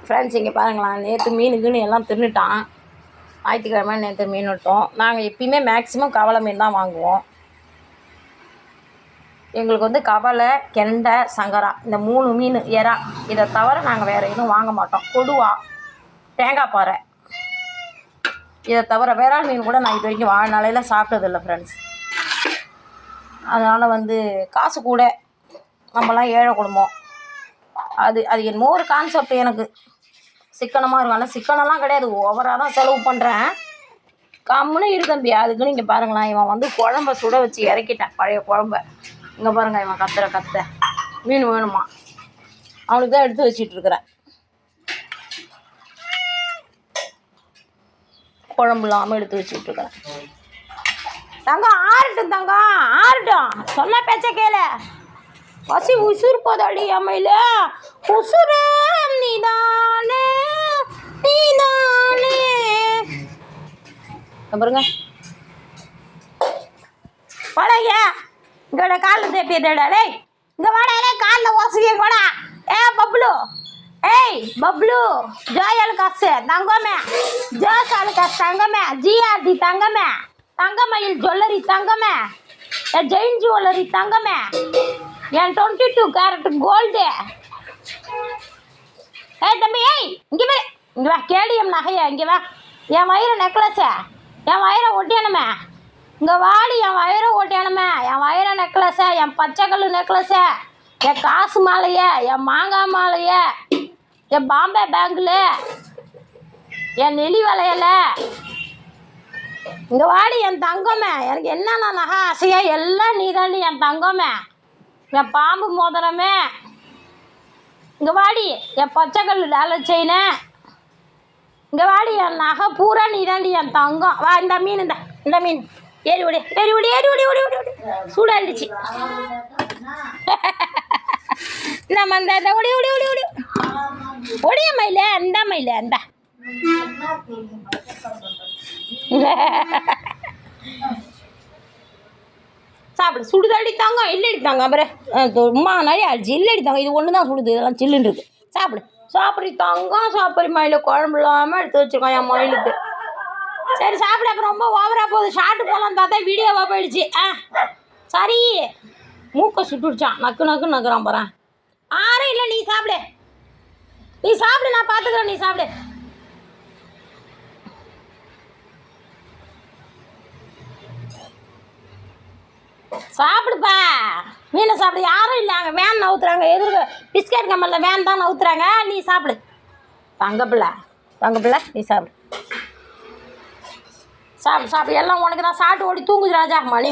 Friends இங்கே பாருங்களா, நேற்று மீனுக்குன்னு எல்லாம் தின்னுட்டான். ஞாயிற்றுக்கிழமை நேற்று மீன் விட்டோம். நாங்கள் எப்பயுமே மேக்ஸிமம் கவலை மீன் தான் வாங்குவோம். எங்களுக்கு வந்து கவலை, கெண்டை, சங்கரா இந்த 3 மீன், எறா இதை தவிர நாங்கள் வேறு எதுவும் வாங்க மாட்டோம். கொடுவா, தேங்காய் பாறை இதை தவிர விரால் மீன் கூட நான் இது வரைக்கும் வாழ்நாளையில் சாப்பிட்டதில்லை ஃப்ரெண்ட்ஸ். அதனால் வந்து காசு கூட, நம்மலாம் ஏழை குடும்பம். அது என்னமோ ஒரு கான்செப்ட். எனக்கு சிக்கனமாக இருக்கும். ஆனால் சிக்கனம்லாம் கிடையாது, ஓவராக தான் செலவு பண்ணுறேன். கம்முன்னு இரு தம்பி. அதுக்குன்னு இங்கே பாருங்களேன், இவன் வந்து குழம்ப சுட வச்சு இறக்கிட்டேன், பழைய குழம்ப. இங்கே பாருங்கள், இவன் கத்த மீன் வேணுமா, அவனுக்கு தான் எடுத்து வச்சிட்ருக்குறேன். குழம்பு இல்லாமல் எடுத்து வச்சுட்ருக்குறேன். தங்கம் ஆறட்டும், தங்கம் ஆறட்டும், சொன்ன பேச்ச கேளு. பசி உசுர் போதாடி அம்மையில, உசுர நீதானே நீதானே. பாருங்க பழைய இங்கோட காலில் தேப்பியதேடா. டேய் இங்கே வாடா, காலில் ஓசிய கூட. பப்ளு, பப்ளு, ஜோயல் காசு தங்கமே, ஜோசாலு காசு தங்கமே, ஜிஆர்டி தங்கமே, தங்கமயில் ஜுவல்லரி தங்கமே, ஜெயின் ஜுவல்லரி தங்கமே, என் 22 கேரட் கோல்டு. தம்பி இங்கே வா, இங்கே வா, கேடிஎம் நகையா, இங்கே வா. என் வயிறு நெக்லஸு, என் வயிறை ஒட்டியானுமே, இங்கே வாடி. என் வயிறை ஒட்டியானுமே, என் வயிறை நெக்லஸை, என் பச்சைக்கல் நெக்லஸை, என் காசு மாலையை, என் மாங்காய் மாலையை, என் பாம்பே பேங்கில், என் நெலி வளையல. இங்கே வாடி என் தங்கமே. எனக்கு என்னென்ன நகை ஆசையா எல்லாம் நீ தாண்டி என் தங்கமே. என் பாம்பு மோதிரமே, இங்கே வாடி. என் பச்சைக்கல் டாலர் செயினு, இங்கே வாடி. என் நகை பூரா நீ தாண்டி என் தங்கம். வா இந்த மீன், இந்த மீன் ஏறி ஓடி ஏறி ஓடி ஏறி ஓடி ஓடி ஓடி சூடாண்டிச்சு. நம்ம இந்த ஓடி ஓடி ஓடி ஓடி ஒடிய மயில, அந்த மயில அந்த சாப்பிடு. சுடுதாடி தாங்க, இல்லடி தாங்க. அப்புறம் சும்மா நிறைய ஆயிடுச்சு. இல்லடி தாங்க, இது ஒன்று தான் சுடுது, இதெல்லாம் சில்லுன்னு இருக்குது. சாப்பிடு சாப்பிட்றி தங்கம், சாப்பிட்றி மயில். குழம்பு இல்லாமல் எடுத்து வச்சுருக்கோம் என் மயிலுக்கு. சரி சாப்பிடு. அப்புறம் ரொம்ப ஓவராக போகுது. ஷார்ட்டு போகலான்னு பார்த்தா வீடியோவாக போயிடுச்சு. சரி மூக்கை சுட்டுடுச்சான், நக்கு நக்குறான் போகிறேன். ஆரும் இல்லை, நீ சாப்பிடு, நீ சாப்பிடு, நான் பார்த்துக்கிறேன், நீ சாப்பிடு. சாப்பிடுப்பா, மீனை சாப்பிடு. யாரும் இல்லை, அங்கே வேன் நவுத்துறாங்க, எதிர்க்க பிஸ்கட் கம்மலில் வேன் தான் நவுத்துறாங்க. நீ சாப்பிடு தங்கப்பிள்ளை, நீ சாப்பிடு சாப்பிடு. எல்லாம் உனக்கு தான். சாப்பிட்டு ஓடி தூங்குது ராஜா. மணி